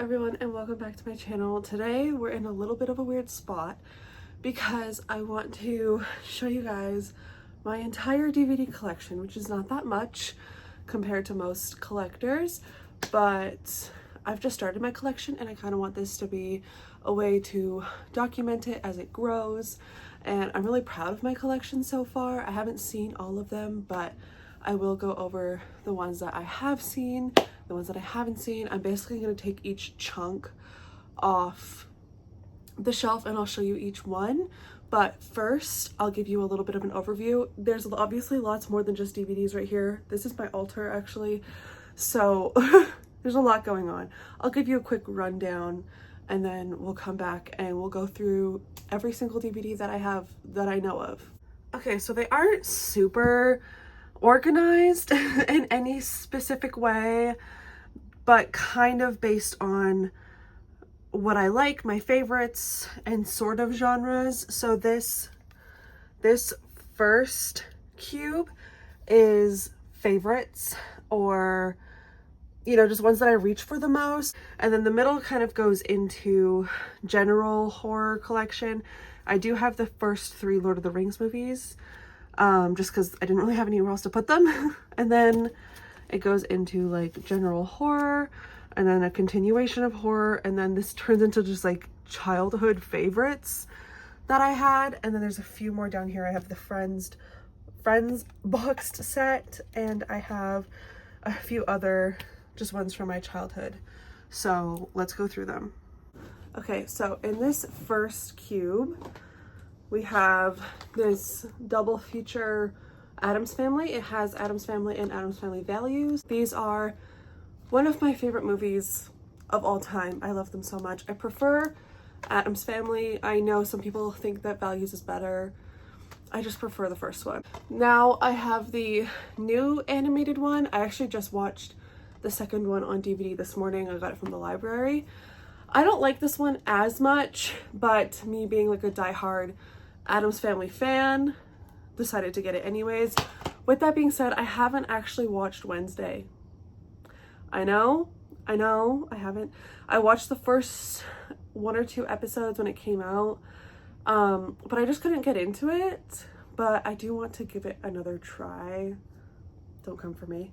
everyone, and welcome back to my channel. Today we're in a little bit of a weird spot because I want to show you guys my entire DVD collection, which is not that much compared to most collectors, but I've just started my collection and I kind of want this to be a way to document it as it grows. And I'm really proud of my collection so far. I haven't seen all of them, but I will go over the ones that I have seen, the ones that I haven't seen. I'm basically going to take each chunk off the shelf and I'll show you each one. But first, I'll give you a little bit of an overview. There's obviously lots more than just DVDs right here. This is my altar, actually. So there's a lot going on. I'll give you a quick rundown and then we'll come back and we'll go through every single DVD that I have that I know of. Okay, so they aren't super organized in any specific way, but kind of based on what I like, my favorites, and sort of genres. So this first cube is favorites, or just ones that I reach for the most. And then the middle kind of goes into general horror collection. I do have the first 3 Lord of the Rings movies, just because I didn't really have anywhere else to put them. And then it goes into like general horror, and then a continuation of horror, and then this turns into just like childhood favorites that I had. And then there's a few more down here. I have the Friends boxed set, and I have a few other just ones from my childhood. So let's go through them. Okay, so in this first cube, we have this double feature Addams Family. It has Addams Family and Addams Family Values. These are one of my favorite movies of all time. I love them so much. I prefer Addams Family. I know some people think that Values is better. I just prefer the first one. Now I have the new animated one. I actually just watched the second one on DVD this morning. I got it from the library. I don't like this one as much, but me being like a diehard Addams Family fan, decided to get it anyways. With that being said, I haven't actually watched Wednesday. I know, I haven't. I watched the first 1 or 2 episodes when it came out, but I just couldn't get into it. But I do want to give it another try. Don't come for me.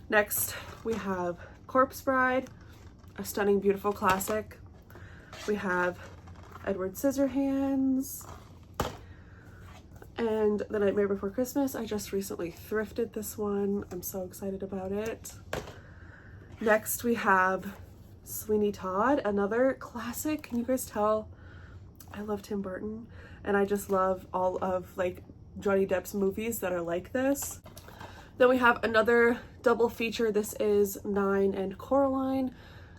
Next, we have Corpse Bride, a stunning, beautiful classic. We have Edward Scissorhands, and The Nightmare Before Christmas. I just recently thrifted this one. I'm so excited about it. Next, we have Sweeney Todd, another classic. Can you guys tell? I love Tim Burton, and I just love all of like Johnny Depp's movies that are like this. Then we have another double feature. This is Nine and Coraline.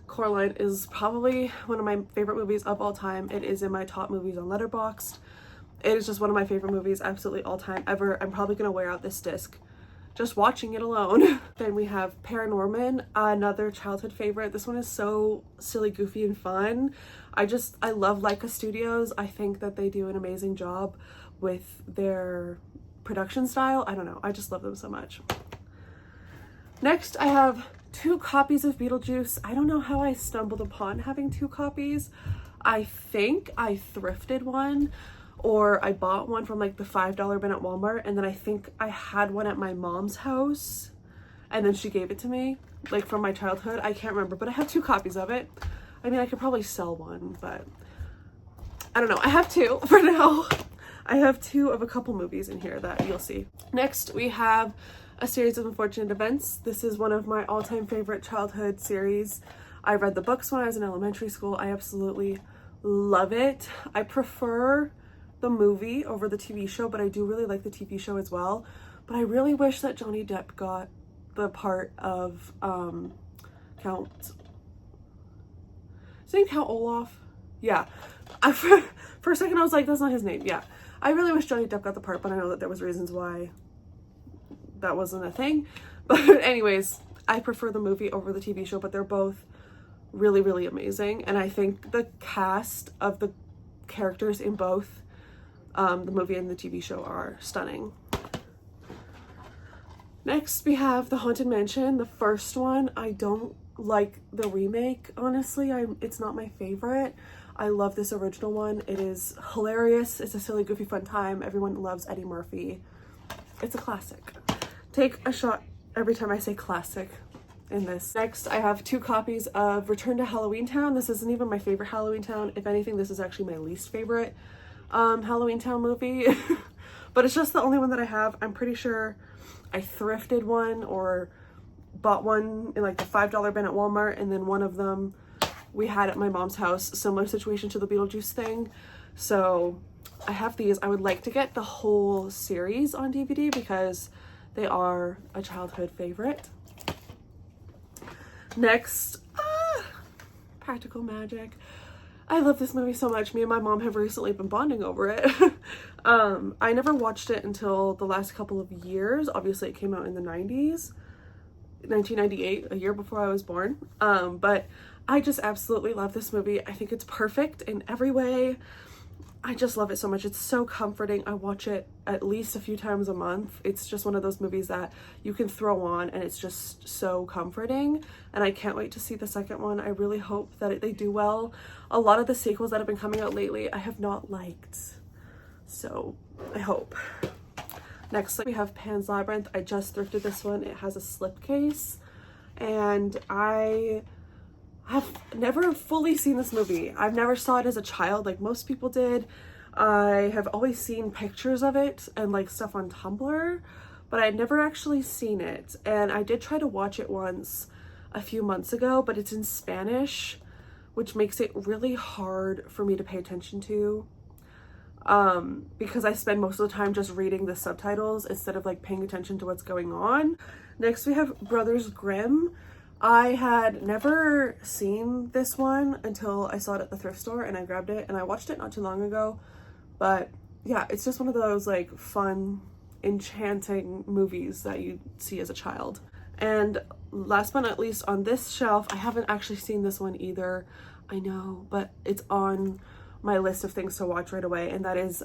Coraline is probably one of my favorite movies of all time. It is in my top movies on Letterboxd. It is just one of my favorite movies, absolutely all time ever. I'm probably gonna wear out this disc just watching it alone. Then we have Paranorman, another childhood favorite. This one is so silly, goofy, and fun. I love Leica Studios. I think that they do an amazing job with their production style. I don't know, I just love them so much. Next, I have 2 copies of Beetlejuice. I don't know how I stumbled upon having 2 copies. I think I thrifted one, or I bought one from like the $5 bin at Walmart, and then I think I had one at my mom's house and then she gave it to me, like from my childhood. I can't remember, but I have 2 copies of it. I mean, I could probably sell one, but I don't know. I have 2 for now. I have 2 of a couple movies in here that you'll see. Next, we have A Series of Unfortunate Events. This is one of my all-time favorite childhood series. I read the books when I was in elementary school. I absolutely love it. I prefer the movie over the TV show, but I do really like the TV show as well. But I really wish that Johnny Depp got the part of Count... Is his name Count Olaf? Yeah. For a second I was like, that's not his name. Yeah. I really wish Johnny Depp got the part, but I know that there was reasons why that wasn't a thing. But anyways, I prefer the movie over the TV show, but they're both really, really amazing. And I think the cast of the characters in both the movie and the TV show are stunning. Next, we have The Haunted Mansion, the first one. I don't like the remake, honestly. It's not my favorite. I love this original one. It is hilarious. It's a silly, goofy, fun time. Everyone loves Eddie Murphy. It's a classic. Take a shot every time I say classic in this. Next, I have 2 copies of Return to Halloween Town. This isn't even my favorite Halloween Town. If anything, this is actually my least favorite Halloween Town movie. But it's just the only one that I have. I'm pretty sure I thrifted one or bought one in like the $5 bin at Walmart, and then one of them we had at my mom's house. Similar situation to the Beetlejuice thing. So I have these. I would like to get the whole series on DVD because they are a childhood favorite. Next, Practical Magic. I love this movie so much. Me and my mom have recently been bonding over it. I never watched it until the last couple of years. Obviously, it came out in the 90s. 1998, a year before I was born. But I just absolutely love this movie. I think it's perfect in every way. I just love it so much. It's so comforting. I watch it at least a few times a month. It's just one of those movies that you can throw on and it's just so comforting. And I can't wait to see the second one. I really hope that they do well. A lot of the sequels that have been coming out lately, I have not liked. So I hope. Next, we have Pan's Labyrinth. I just thrifted this one. It has a slipcase. And I have never fully seen this movie. I've never saw it as a child like most people did. I have always seen pictures of it and like stuff on Tumblr, but I'd never actually seen it. And I did try to watch it once a few months ago, but it's in Spanish, which makes it really hard for me to pay attention to. Because I spend most of the time just reading the subtitles instead of like paying attention to what's going on. Next, we have Brothers Grimm. I had never seen this one until I saw it at the thrift store and I grabbed it and I watched it not too long ago. But yeah, it's just one of those like fun, enchanting movies that you see as a child. And last but not least, on this shelf, I haven't actually seen this one either. I know, but it's on my list of things to watch right away, and that is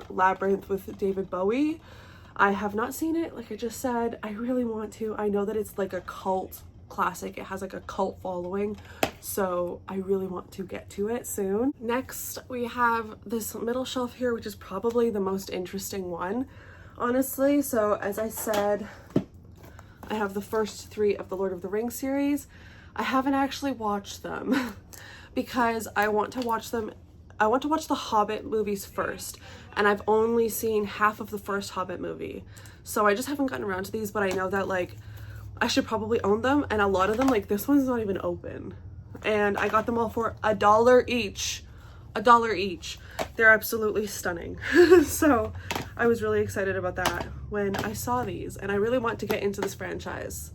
Labyrinth with David Bowie. I have not seen it, like I just said. I really want to. I know that it's like a cult classic. It has like a cult following, so I really want to get to it soon. Next, we have this middle shelf here, which is probably the most interesting one, honestly. So as I said, I have the first 3 of the Lord of the Rings series. I haven't actually watched them because I want to watch them. I want to watch the Hobbit movies first, and I've only seen half of the first Hobbit movie, so I just haven't gotten around to these. But I know that like I should probably own them, and a lot of them, like this one's not even open, and I got them all for $1 each. $1 each. They're absolutely stunning. So I was really excited about that when I saw these, and I really want to get into this franchise.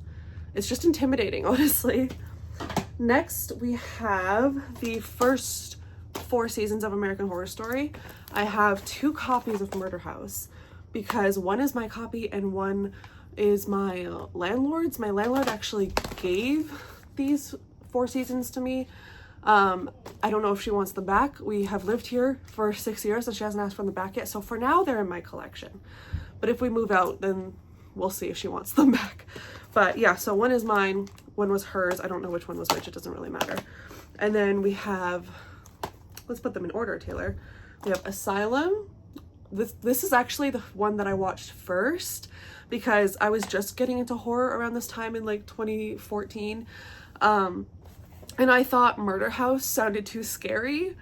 It's just intimidating, honestly. Next, we have the first 4 seasons of American Horror Story. I have 2 copies of Murder House because one is my copy and one is my landlord's. My landlord actually gave these 4 seasons to me. I don't know if she wants them back. We have lived here for 6 years and she hasn't asked for them back yet. So for now, they're in my collection. But if we move out, then we'll see if she wants them back. But yeah, so one is mine, one was hers. I don't know which one was which. It doesn't really matter. And then we have, let's put them in order, Taylor. We have Asylum. This is actually the one that I watched first because I was just getting into horror around this time in like 2014. And I thought Murder House sounded too scary.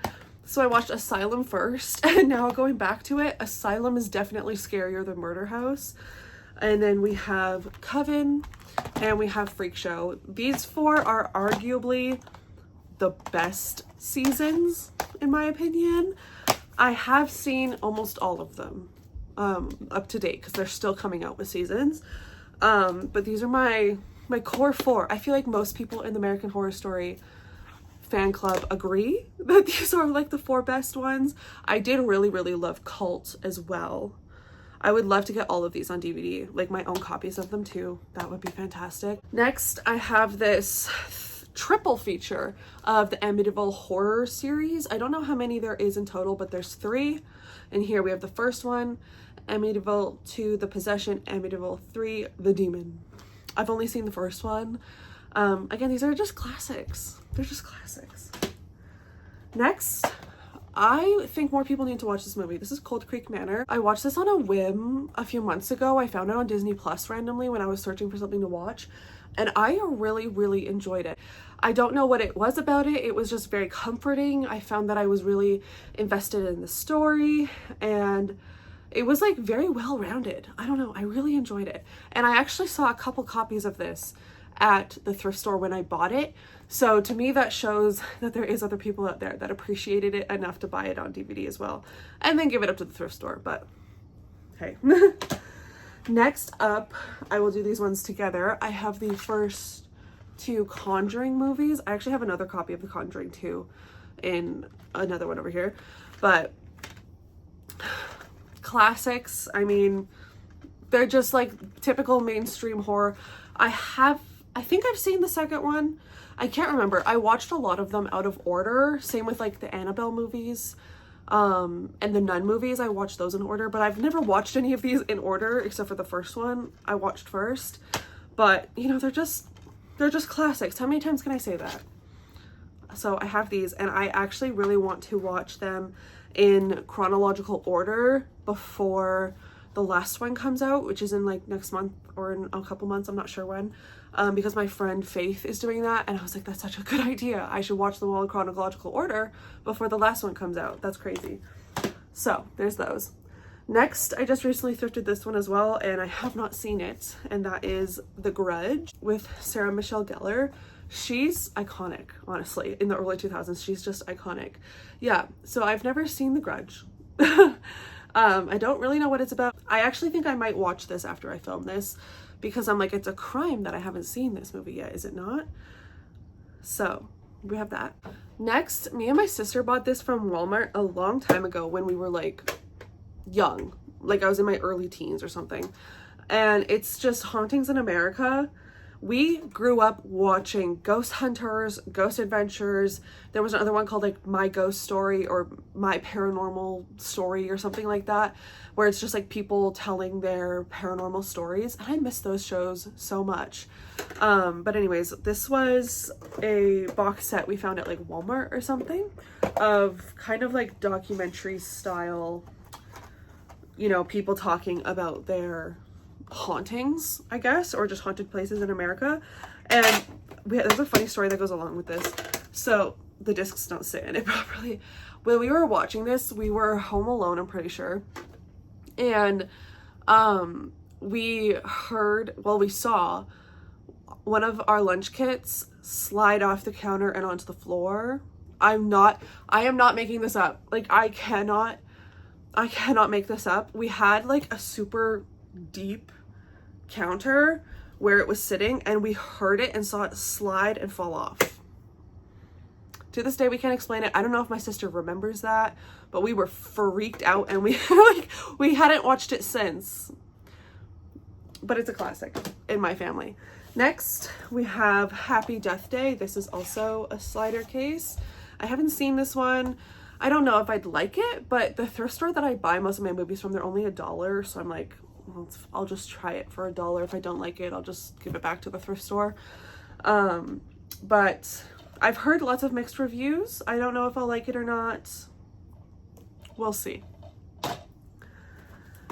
So I watched Asylum first, and now going back to it, Asylum is definitely scarier than Murder House. And then we have Coven, and we have Freak Show. These 4 are arguably the best seasons, in my opinion. I have seen almost all of them up to date because they're still coming out with seasons. But these are my core 4. I feel like most people in the American Horror Story fan club agree that these are like the 4 best ones. I did really, really love Cult as well. I would love to get all of these on DVD, like my own copies of them too. That would be fantastic. Next, I have this triple feature of the Amityville horror series. I don't know how many there is in total, but there's 3. And here we have the first one, Amityville 2, The Possession, Amityville 3, The Demon. I've only seen the first one. Again, these are just classics. They're just classics. Next, I think more people need to watch this movie. This is Cold Creek Manor. I watched this on a whim a few months ago. I found it on Disney Plus randomly when I was searching for something to watch, and I really, really enjoyed it. I don't know what it was about it. It was just very comforting. I found that I was really invested in the story, and it was like very well-rounded. I don't know. I really enjoyed it. And I actually saw a couple copies of this at the thrift store when I bought it. So to me, that shows that there is other people out there that appreciated it enough to buy it on DVD as well, and then give it up to the thrift store. But hey. Next up, I will do these ones together. I have the first two Conjuring movies. I actually have another copy of The Conjuring 2 in another one over here. But classics, I mean, they're just like typical mainstream horror. I think I've seen the second one. I can't remember. I watched a lot of them out of order. Same with like the Annabelle movies. And the Nun movies, I watched those in order, but I've never watched any of these in order except for the first one I watched first. But you know, they're just classics. How many times can I say that? So I have these, and I actually really want to watch them in chronological order before the last one comes out, which is in like next month or in a couple months, I'm not sure when, because my friend Faith is doing that, and I was like, that's such a good idea. I should watch them all in chronological order before the last one comes out. That's crazy. So there's those. Next, I just recently thrifted this one as well, and I have not seen it, and that is The Grudge with Sarah Michelle Gellar. She's iconic, honestly. In the early 2000s, she's just iconic. Yeah, so I've never seen The Grudge. I don't really know what it's about. I actually think I might watch this after I film this, because I'm like, it's a crime that I haven't seen this movie yet, is it not? So we have that. Next, me and my sister bought this from Walmart a long time ago when we were like young, like I was in my early teens or something, and it's just Hauntings in America. We grew up watching Ghost Hunters, Ghost Adventures. There was another one called like My Ghost Story or My Paranormal Story or something like that, where it's just like people telling their paranormal stories. And I miss those shows so much. But anyways, this was a box set we found at like Walmart or something of kind of like documentary style, you know, people talking about their hauntings, I guess, or just haunted places in America. And there's a funny story that goes along with this. So the discs don't sit in it properly. When we were watching this, we were home alone, I'm pretty sure, and we saw one of our lunch kits slide off the counter and onto the floor. I am not making this up. Like, I cannot make this up. We had like a super deep counter where it was sitting, and we heard it and saw it slide and fall off. To this day, we can't explain it. I don't know if my sister remembers that, but we were freaked out, and we hadn't watched it since. But it's a classic in my family. Next, we have Happy Death Day. This is also a slider case. I haven't seen this one. I don't know if I'd like it, but the thrift store that I buy most of my movies from, they're only $1, so I'm like, well, I'll just try it for $1. If I don't like it, I'll just give it back to the thrift store. But I've heard lots of mixed reviews. I don't know if I'll like it or not. We'll see.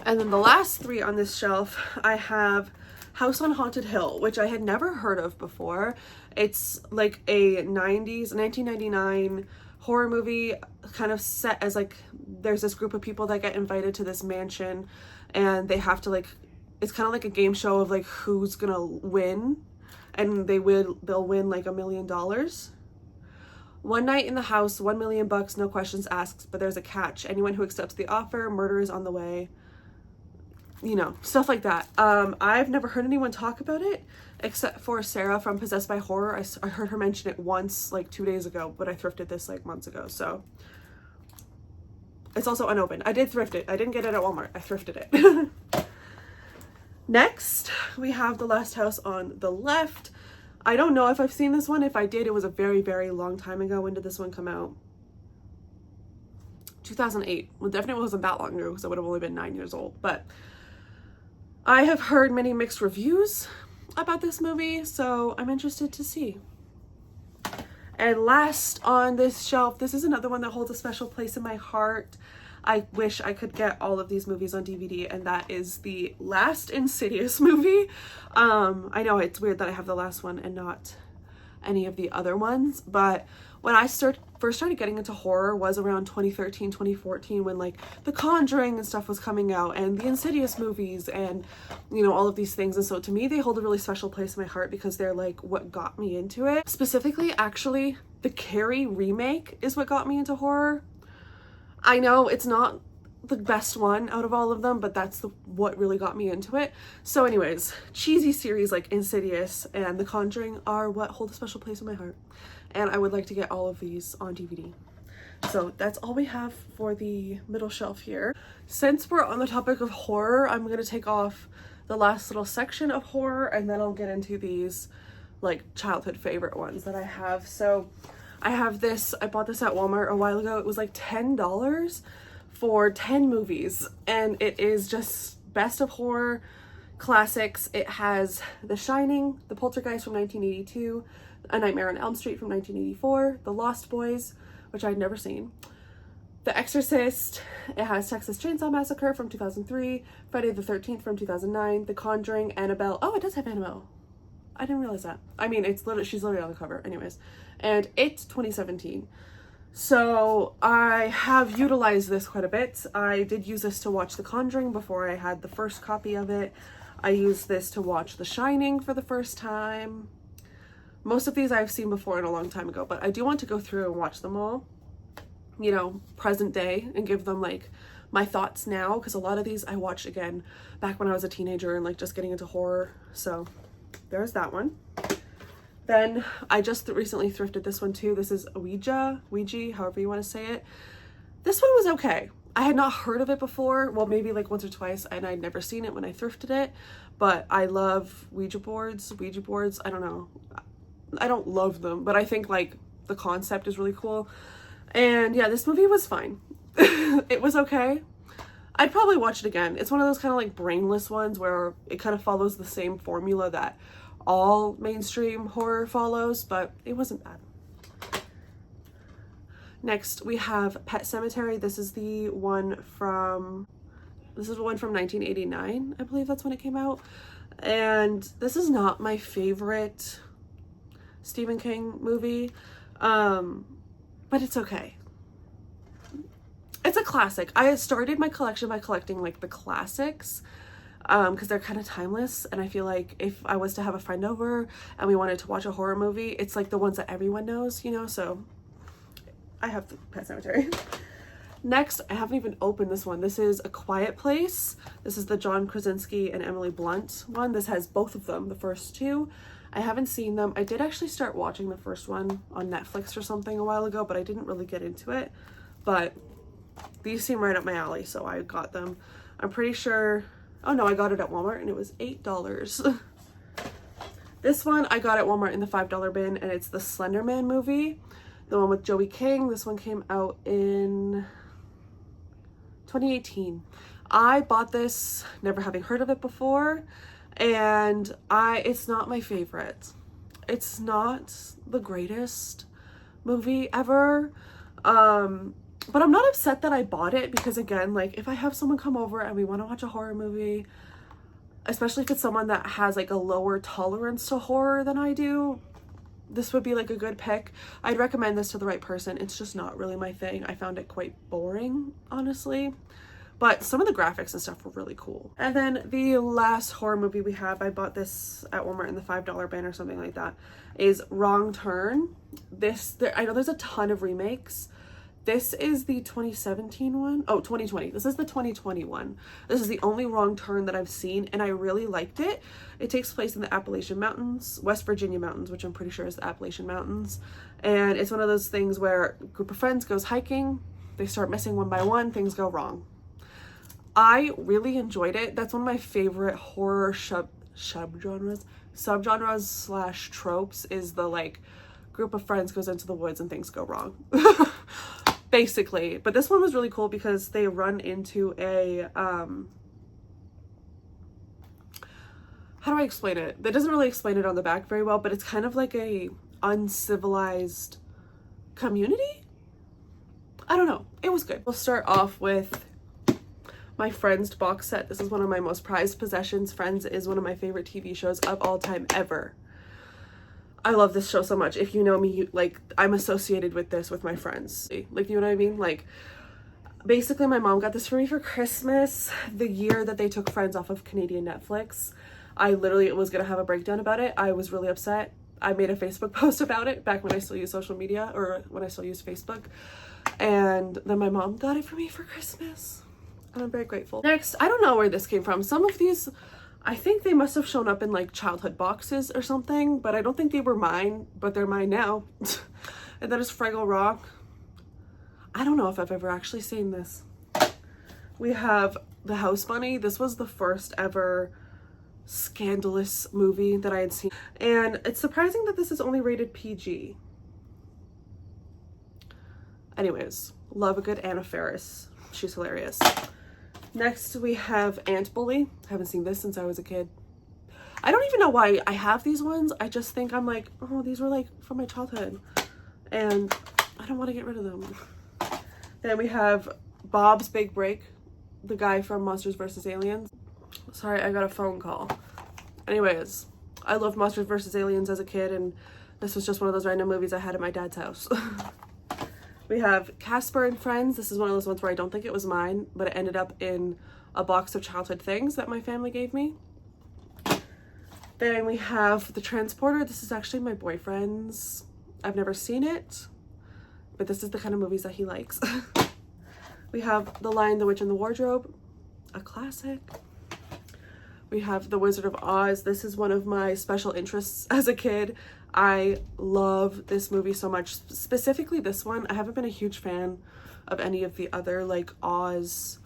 And then the last three on this shelf, I have House on Haunted Hill, which I had never heard of before. It's like a 1999 horror movie, kind of set as like, there's this group of people that get invited to this mansion, and they have to like, it's kind of like a game show of like who's gonna win, and they'll win like $1 million. One night in the house, $1 million, no questions asked, but there's a catch. Anyone who accepts the offer, murder is on the way. You know, stuff like that. I've never heard anyone talk about it except for Sarah from Possessed by Horror. I heard her mention it once like 2 days ago, but I thrifted this like months ago, so it's also unopened. I did thrift it. I didn't get it at Walmart. I thrifted it. Next, we have The Last House on the Left. I don't know if I've seen this one. If I did, it was a very, very long time ago. When did this one come out? 2008. Well, definitely wasn't that long ago because I would have only been 9 years old. But I have heard many mixed reviews. about this movie, so I'm interested to see. And last on this shelf, this is another one that holds a special place in my heart. I wish I could get all of these movies on DVD, and that is the last Insidious movie. I know it's weird that I have the last one and not any of the other ones, but when I first started getting into horror was around 2013, 2014, when like The Conjuring and stuff was coming out, and the Insidious movies, and you know, all of these things. And so to me, they hold a really special place in my heart because they're like what got me into it. Specifically, actually, the Carrie remake is what got me into horror. I know it's not the best one out of all of them, but that's what really got me into it. So anyways, cheesy series like Insidious and The Conjuring are what hold a special place in my heart, and I would like to get all of these on DVD. So that's all we have for the middle shelf here. Since we're on the topic of horror, I'm gonna take off the last little section of horror, and then I'll get into these like childhood favorite ones that I have. So I have this, I bought this at Walmart a while ago. It was like $10 for 10 movies, and it is just best of horror classics. It has The Shining, The Poltergeist from 1982, A Nightmare on Elm Street from 1984, The Lost Boys, which I'd never seen, The Exorcist. It has Texas Chainsaw Massacre from 2003, Friday the 13th from 2009, The Conjuring, Annabelle. Oh, it does have Annabelle. I didn't realize that. I mean, she's literally on the cover anyways. And It 2017. So I have utilized this quite a bit. I did use this to watch The Conjuring before I had the first copy of it. I used this to watch The Shining for the first time. Most of these I've seen before and a long time ago, but I do want to go through and watch them all, you know, present day, and give them like my thoughts now, because a lot of these I watched again back when I was a teenager and like just getting into horror. So there's that one. Then I just recently thrifted this one too. This is Ouija, however you want to say it. This one was okay. I had not heard of it before. Well, maybe like once or twice, and I'd never seen it when I thrifted it. But I love Ouija boards. I don't know. I don't love them, but I think like the concept is really cool. And yeah, this movie was fine. It was okay. I'd probably watch it again. It's one of those kind of like brainless ones where it kind of follows the same formula that all mainstream horror follows, but it wasn't bad. Next we have Pet Sematary. This is the one from 1989. I believe that's when it came out. And this is not my favorite Stephen King movie, but it's okay. It's a classic. I started my collection by collecting like the classics, because they're kind of timeless, and I feel like if I was to have a friend over and we wanted to watch a horror movie, it's like the ones that everyone knows, you know. So I have the Pet Sematary. Next, I haven't even opened this one. This is A Quiet Place. This is the John Krasinski and Emily Blunt one. This has both of them, the first two. I haven't seen them. I did actually start watching the first one on Netflix or something a while ago, but I didn't really get into it. But these seem right up my alley, so I got them. I'm pretty sure, oh no, I got it at Walmart and it was $8. This one I got at Walmart in the $5 bin, and it's the Slender Man movie, the one with Joey King. This one came out in 2018. I bought this never having heard of it before, and it's not my favorite. It's not the greatest movie ever. But I'm not upset that I bought it, because again, like if I have someone come over and we want to watch a horror movie, especially if it's someone that has like a lower tolerance to horror than I do, this would be like a good pick. I'd recommend this to the right person. It's just not really my thing. I found it quite boring, honestly, but some of the graphics and stuff were really cool. And then the last horror movie we have, I bought this at Walmart in the $5 bin or something like that, is Wrong Turn. I know there's a ton of remakes. This is the 2017 one. Oh, 2020. This is the 2020 one. This is the only Wrong Turn that I've seen, and I really liked it. It takes place in the Appalachian Mountains, West Virginia Mountains, which I'm pretty sure is the Appalachian Mountains. And it's one of those things where a group of friends goes hiking, they start missing one by one, things go wrong. I really enjoyed it. That's one of my favorite horror subgenres / tropes, is the like group of friends goes into the woods and things go wrong. Basically. But this one was really cool because they run into a how do I explain it? That doesn't really explain it on the back very well, but it's kind of like a uncivilized community. I don't know. It was good. We'll start off with my Friends box set. This is one of my most prized possessions. Friends is one of my favorite TV shows of all time ever. I love this show so much. If you know me, like, I'm associated with this with my friends. Like, you know what I mean? Like, basically my mom got this for me for Christmas the year that they took Friends off of Canadian Netflix. I literally was gonna have a breakdown about it. I was really upset. I made a Facebook post about it back when I still used social media, or when I still used Facebook. And then my mom got it for me for Christmas. And I'm very grateful. Next, I don't know where this came from. Some of these, I think they must have shown up in like childhood boxes or something, but I don't think they were mine, but they're mine now. And that is Fraggle Rock. I don't know if I've ever actually seen this. We have The House Bunny. This was the first ever scandalous movie that I had seen. And it's surprising that this is only rated PG. Anyways, love a good Anna Faris. She's hilarious. Next, we have Ant Bully. I haven't seen this since I was a kid. I don't even know why I have these ones. I just think I'm like, oh, these were like from my childhood. And I don't want to get rid of them. Then we have Bob's Big Break, the guy from Monsters vs. Aliens. Sorry, I got a phone call. Anyways, I loved Monsters vs. Aliens as a kid, and this was just one of those random movies I had at my dad's house. We have Casper and Friends. This is one of those ones where I don't think it was mine, but it ended up in a box of childhood things that my family gave me. Then we have The Transporter. This is actually my boyfriend's. I've never seen it, but this is the kind of movies that he likes. We have The Lion, the Witch, and the Wardrobe, a classic. We have The Wizard of Oz. This is one of my special interests as a kid. I love this movie so much, specifically this one. I haven't been a huge fan of any of the other like Oz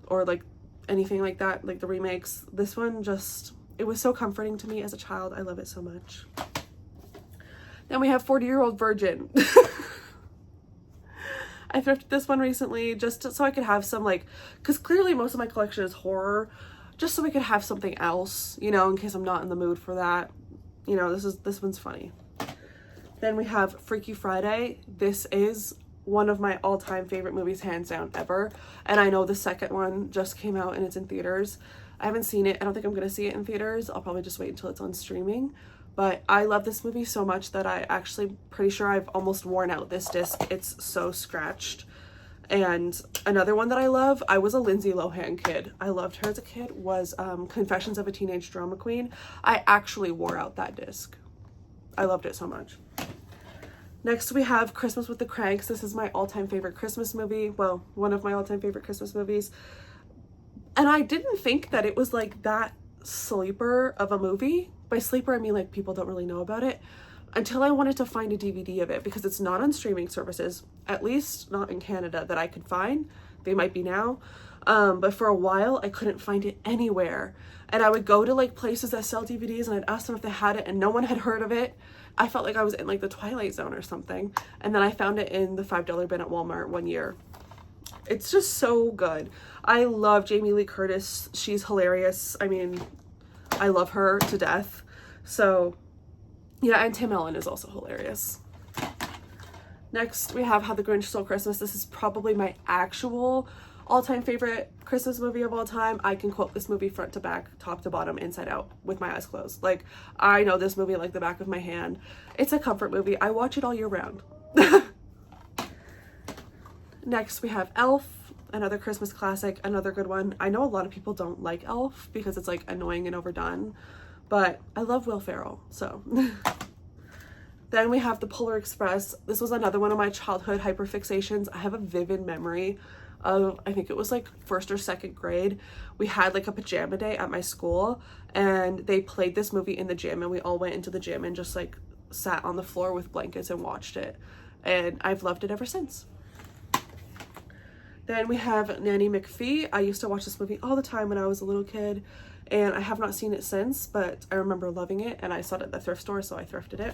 or like anything like that, like the remakes. This one just, it was so comforting to me as a child. I love it so much. Then we have 40-Year-Old Virgin. I thrifted this one recently just so I could have some, like, because clearly most of my collection is horror, just so I could have something else, you know, in case I'm not in the mood for that. You know, this one's funny. Then we have Freaky Friday. This is one of my all-time favorite movies, hands down, ever. And I know the second one just came out and it's in theaters. I haven't seen it. I don't think I'm gonna see it in theaters. I'll probably just wait until it's on streaming. But I love this movie so much that I actually pretty sure I've almost worn out this disc. It's so scratched. And another one that I love, I was a Lindsay Lohan kid. I loved her as a kid, was Confessions of a Teenage Drama Queen. I actually wore out that disc. I loved it so much. Next, we have Christmas with the Cranks. This is my all-time favorite Christmas movie. Well, one of my all-time favorite Christmas movies. And I didn't think that it was like that sleeper of a movie. By sleeper, I mean like people don't really know about it, until I wanted to find a DVD of it, because it's not on streaming services, at least not in Canada that I could find. They might be now. But for a while, I couldn't find it anywhere. And I would go to like places that sell DVDs and I'd ask them if they had it and no one had heard of it. I felt like I was in like the Twilight Zone or something. And then I found it in the $5 bin at Walmart one year. It's just so good. I love Jamie Lee Curtis. She's hilarious. I mean, I love her to death. So yeah, and Tim Allen is also hilarious. Next, we have How the Grinch Stole Christmas. This is probably my actual all-time favorite Christmas movie of all time. I can quote this movie front to back, top to bottom, inside out, with my eyes closed. Like, I know this movie like the back of my hand. It's a comfort movie. I watch it all year round. Next, we have Elf, another Christmas classic, another good one. I know a lot of people don't like Elf because it's like annoying and overdone, but I love Will Ferrell, so. Then we have The Polar Express. This was another one of my childhood hyperfixations. I have a vivid memory of, I think it was like 1st or 2nd grade. We had like a pajama day at my school and they played this movie in the gym and we all went into the gym and just like sat on the floor with blankets and watched it. And I've loved it ever since. Then we have Nanny McPhee. I used to watch this movie all the time when I was a little kid and I have not seen it since, but I remember loving it and I saw it at the thrift store, so I thrifted it.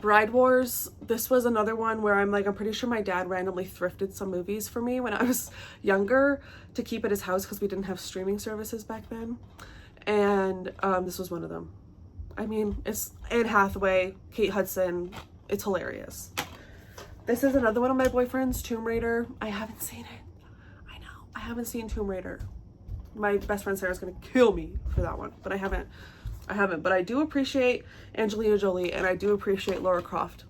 Bride Wars. This was another one where I'm pretty sure my dad randomly thrifted some movies for me when I was younger to keep at his house because we didn't have streaming services back then. and this was one of them. I mean, it's Anne Hathaway, Kate Hudson. It's hilarious. This is another one of my boyfriend's, Tomb Raider. I haven't seen it. I know, I haven't seen Tomb Raider. My best friend Sarah's gonna kill me for that one, but I haven't. But I do appreciate Angelina Jolie, and I do appreciate Lara Croft.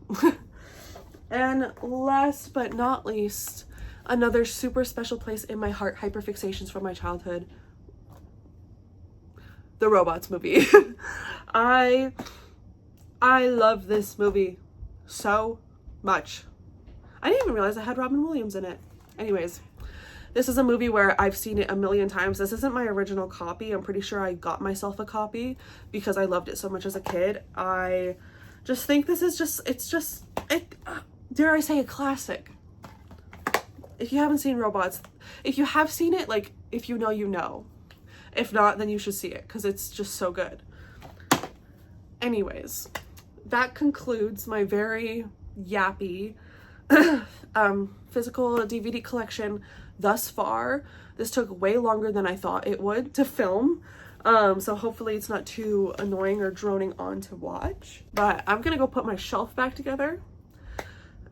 And last but not least, another super special place in my heart, hyperfixations from my childhood, the Robots movie. I love this movie so much. I didn't even realize I had Robin Williams in it. Anyways, this is a movie where I've seen it a million times. This isn't my original copy. I'm pretty sure I got myself a copy because I loved it so much as a kid. I just think this is dare I say, a classic. If you haven't seen Robots, if you have seen it, like, if you know, you know. If not, then you should see it because it's just so good. Anyways, that concludes my very yappy physical DVD collection thus far. This took way longer than I thought it would to film. So hopefully it's not too annoying or droning on to watch. But I'm gonna go put my shelf back together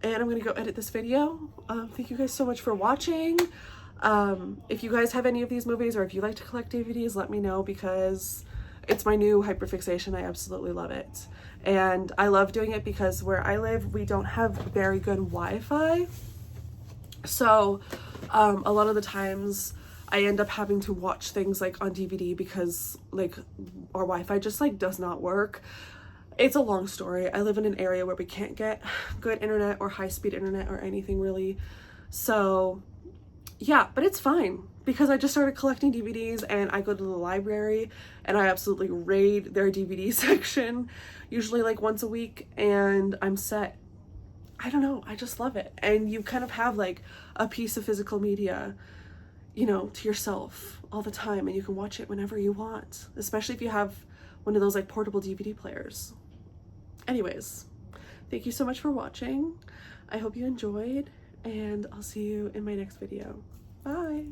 and I'm gonna go edit this video. Thank you guys so much for watching. If you guys have any of these movies or if you like to collect DVDs, let me know because it's my new hyperfixation. I absolutely love it. And I love doing it because where I live, we don't have very good Wi-Fi. So a lot of the times I end up having to watch things like on DVD because like our Wi-Fi just like does not work. It's a long story. I live in an area where we can't get good internet or high-speed internet or anything really. So yeah, but it's fine because I just started collecting DVDs and I go to the library and I absolutely raid their DVD section, usually like once a week, and I'm set. I don't know, I just love it. And you kind of have like a piece of physical media, you know, to yourself all the time, and you can watch it whenever you want, especially if you have one of those like portable DVD players. Anyways, thank you so much for watching. I hope you enjoyed, and I'll see you in my next video. Bye.